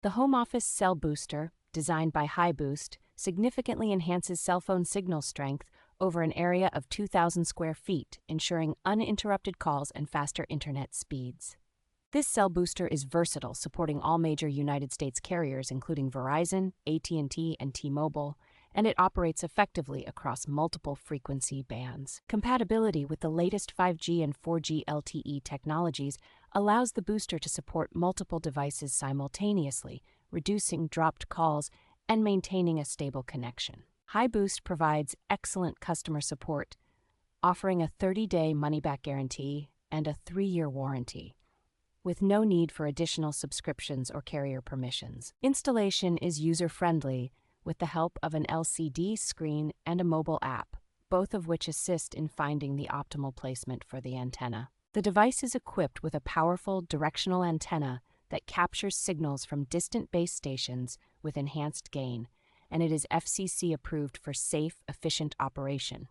The Home Office Cell Booster, designed by HiBoost, significantly enhances cell phone signal strength over an area of 2,000 square feet, ensuring uninterrupted calls and faster internet speeds. This cell booster is versatile, supporting all major United States carriers including Verizon, AT&T, and T-Mobile, and it operates effectively across multiple frequency bands. Compatibility with the latest 5G and 4G LTE technologies allows the booster to support multiple devices simultaneously, reducing dropped calls and maintaining a stable connection. HiBoost provides excellent customer support, offering a 30-day money-back guarantee and a 3-year warranty, with no need for additional subscriptions or carrier permissions. Installation is user-friendly with the help of an LCD screen and a mobile app, both of which assist in finding the optimal placement for the antenna. The device is equipped with a powerful directional antenna that captures signals from distant base stations with enhanced gain, and it is FCC approved for safe, efficient operation.